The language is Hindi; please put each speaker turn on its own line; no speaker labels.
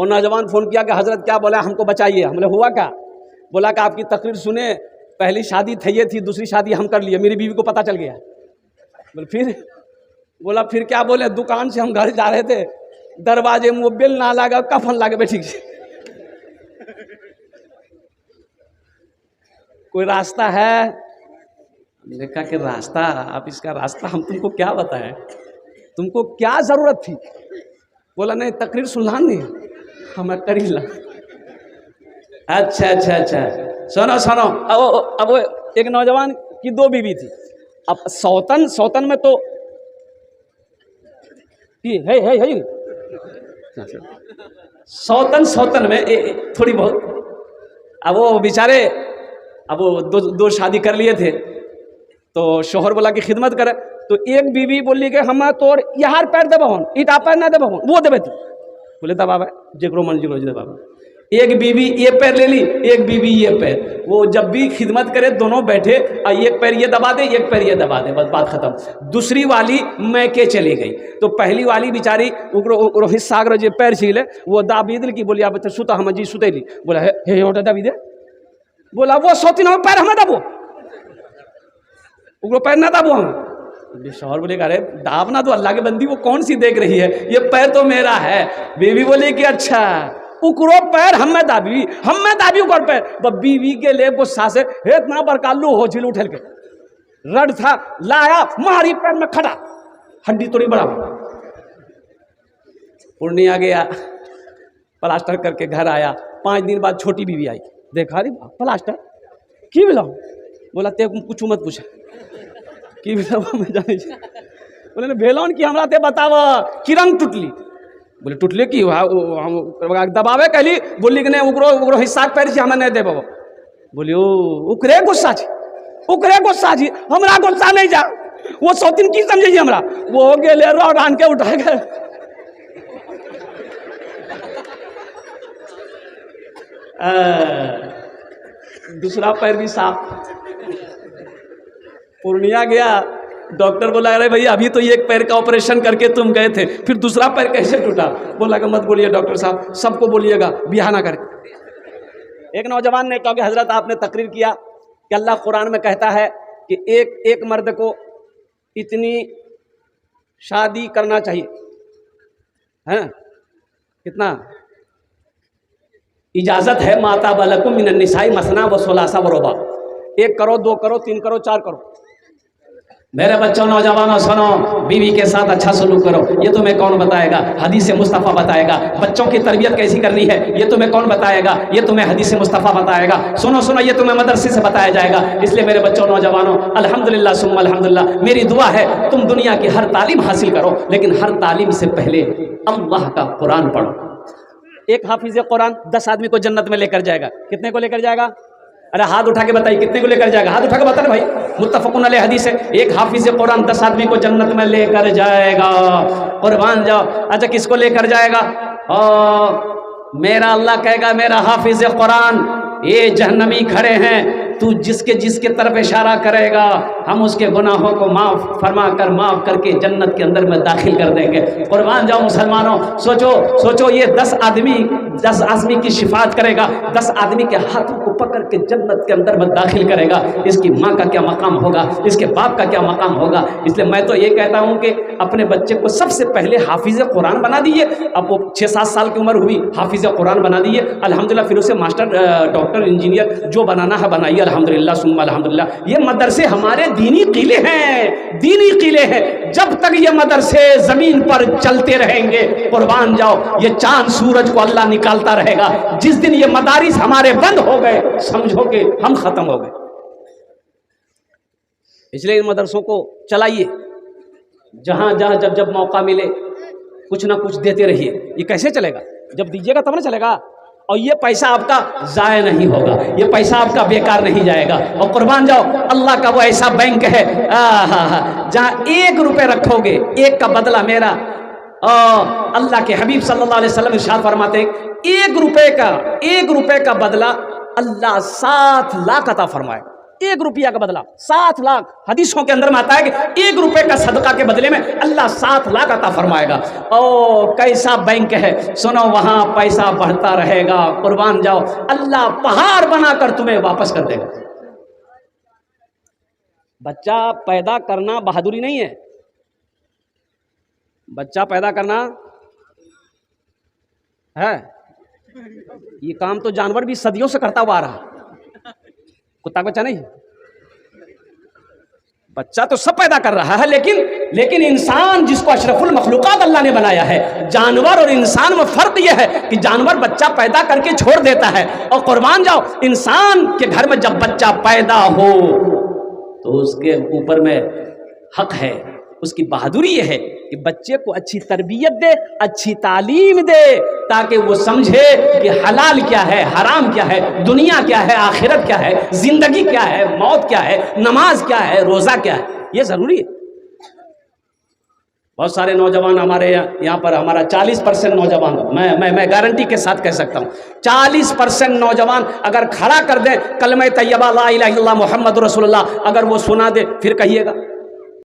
और नौजवान फ़ोन किया कि हज़रत क्या बोला, हमको बचाइए। हमने हुआ क्या? बोला कि आपकी तकरीर सुने, पहली शादी ये थी, दूसरी शादी हम कर लिए, मेरी बीवी को पता चल गया। बोले फिर? बोला फिर क्या बोले, दुकान से हम घर जा रहे थे, दरवाजे में वो बिल ना लगा, कफन लगे बैठी। कोई रास्ता है? देखा कि रास्ता, आप इसका रास्ता हम तुमको क्या बताएं, तुमको क्या ज़रूरत थी? बोला नहीं, तकरीर सुनना नहीं, हमें करी ला। अच्छा अच्छा अच्छा, सुनो सुनो, अब एक नौजवान की 2 बीवी थी। अब सौतन में तो है सौतन में थोड़ी बहुत, अब वो बेचारे, अब वो दो शादी कर लिए थे, तो शोहर बोला कि खिदमत करे, तो एक बीवी बोली कि हम तोर यार पैर दबावन, ईटा पैर ना दबावन, वो देवे थी। बोले दबावे जेकरो मन जिलो दबावे। एक बीवी ये पैर ले ली, एक बीवी ये पैर, वो जब भी खिदमत करे दोनों बैठे, एक पैर ये दबा दे, एक पैर ये दबा दे, बस बात खत्म। दूसरी वाली मैके चली गई, तो पहली वाली बेचारी उग्रो हिस्सा जो पैर छीले, वो दाबी दिल की, बोली आप सुता हम जी सुतेली। बोला हे ओटा दाबी दे। बोला वो सोती ना पैर हमें दबो, उग्रो पैर ना दबो हम। शौहर बोले अरे दाब ना तो अल्लाह के बंदी, वो कौन सी देख रही है, ये पैर तो मेरा है। बीवी बोली कि अच्छा, उकरो पैर हमें दाबी उकर पैर। बीवी के लिए गुस्सा से इतना बरकालू हो झिल उठल के रड था, लाया मारी पैर में खड़ा, हड्डी तोड़ी बड़ा। पूर्णिया गया, प्लास्टर करके घर आया। 5 दिन बाद छोटी बीवी आई, देखा रे प्लास्टर की मिला। बोला ते कुछ मत पूछा की मिला, मैं जाने। बोले भेलौन की हमरा ते बताव कि रंग टूटली। बोले टूटले की हम दबावे कहली, बोली कि नहीं उकरो हिस्सा पैर से हमें नहीं देबो। बोली उकरे गुस्सा छी, हमरा गुस्सा नहीं जा, वो सौतीन की समझे हमरा, वो गेले रॉड आन के उठा गए। दूसरा पैर भी साफ। पूर्णिया गया, डॉक्टर बोला अरे भैया अभी तो एक पैर का ऑपरेशन करके तुम गए थे, फिर दूसरा पैर कैसे टूटा? बोला कि मत बोलिए डॉक्टर साहब, सबको बोलिएगा बियाह ना करके। एक नौजवान ने कहा कि हजरत आपने तकरीर किया कि अल्लाह कुरान में कहता है कि एक मर्द को इतनी शादी करना चाहिए, है कितना इजाज़त है, माता बलकुम मिनन निसाई मसना व सुलासा व रुबा, 1 करो 2 करो 3 करो 4 करो। मेरे बच्चों नौजवानों सुनो, बीवी के साथ अच्छा सलूक करो, ये तुम्हें कौन बताएगा? हदीस मुस्तफ़ा बताएगा। बच्चों की तरबियत कैसी करनी है ये तुम्हें कौन बताएगा? ये तुम्हें हदीस मुस्तफ़ा बताएगा। सुनो सुनो, ये तुम्हें मदरसे से बताया जाएगा। इसलिए मेरे बच्चों नौजवानों, अल्हम्दुलिल्लाह सुम्मा अल्हम्दुलिल्लाह, मेरी दुआ है तुम दुनिया की हर तालीम हासिल करो, लेकिन हर तालीम से पहले अल्लाह का कुरान पढ़ो। एक हाफिज कुरान 10 आदमी को जन्नत में लेकर जाएगा। कितने को लेकर जाएगा? अरे हाथ उठा के बताइए कितने को लेकर जाएगा? हाथ उठा के बता भाई, मुत्तफ़क़ुन अलैह हदीस है, एक हाफिज कुरान 10 आदमी को जन्नत में लेकर जाएगा। कुर्बान जाओ। अच्छा किसको लेकर जाएगा? मेरा अल्लाह कहेगा मेरा हाफिज कुरान, ये जहन्नमी खड़े हैं, तू जिसके तरफ इशारा करेगा हम उसके गुनाहों को माफ़ करके जन्नत के अंदर में दाखिल कर देंगे। कुर्बान जाओ मुसलमानों, सोचो ये 10 आदमी की शिफात करेगा, 10 आदमी के हाथों को पकड़ के जन्नत के अंदर में दाखिल करेगा। इसकी माँ का क्या मकाम होगा, इसके बाप का क्या मकाम होगा। इसलिए मैं तो ये कहता हूँ कि अपने बच्चे को सबसे पहले हाफिज कुरान बना दिए। अब वो 6-7 साल की उम्र हुई, हाफिज कुरान बना दिए, अल्हम्दुलिल्लाह। फिर उसे मास्टर, डॉक्टर, इंजीनियर जो बनाना है बनाइए, अल्हम्दुलिल्लाह सुम्मा अल्हम्दुलिल्लाह। ये मदरसे हमारे दीनी किले हैं, जब तक ये मदरसे जमीन पर चलते रहेंगे, कुर्बान जाओ, ये चांद सूरज को अल्लाह निकालता रहेगा। जिस दिन ये मदारिस हमारे बंद हो गए, समझो कि हम खत्म हो गए। इसलिए इन मदरसों को चलाइए, जहां जब मौका मिले कुछ ना कुछ देते रहिए। ये कैसे चलेगा? जब दीजिएगा तब ना चलेगा। और ये पैसा आपका ज़ाया नहीं होगा, ये पैसा आपका बेकार नहीं जाएगा। और कुर्बान जाओ, अल्लाह का वो ऐसा बैंक है जहाँ 1 रुपये रखोगे, 1 का बदला मेरा। अल्लाह के हबीब सल्लल्लाहु अलैहि वसल्लम इरशाद फरमाते हैं, 1 रुपये का बदला अल्लाह 7 लाख अता फरमाएगा। 1 रुपया का बदला 7 लाख। हदीसों के अंदर में आता है कि 1 रुपए का सदका के बदले में अल्लाह 7 लाख अता फरमाएगा। ओ कैसा बैंक है, सुनो वहां पैसा बढ़ता रहेगा, कुर्बान जाओ, अल्लाह पहाड़ बनाकर तुम्हें वापस कर देगा। बच्चा पैदा करना बहादुरी नहीं है, बच्चा पैदा करना है, ये काम तो जानवर भी सदियों से करता हुआ आ रहा, कुत्ता बच्चा नहीं। बच्चा तो सब पैदा कर रहा है, लेकिन इंसान जिसको अशरफुल मखलूकात अल्लाह ने बनाया है, जानवर और इंसान में फर्क यह है कि जानवर बच्चा पैदा करके छोड़ देता है, और कुर्बान जाओ इंसान के घर में जब बच्चा पैदा हो तो उसके ऊपर में हक है, उसकी बहादुरी यह है कि बच्चे को अच्छी तरबियत दे, अच्छी तालीम दे, ताकि वो समझे कि हलाल क्या है, हराम क्या है, दुनिया क्या है, आखिरत क्या है, जिंदगी क्या है, मौत क्या है, नमाज क्या है, रोजा क्या है, ये जरूरी है। बहुत सारे नौजवान हमारे यहाँ पर, हमारा 40% नौजवान, मैं गारंटी के साथ कह सकता हूँ 40% नौजवान अगर खड़ा कर दें कलमे तैयबा ला इलाहा इल्लल्लाह मुहम्मद रसूलुल्लाह, अगर वो सुना दे, फिर कहिएगा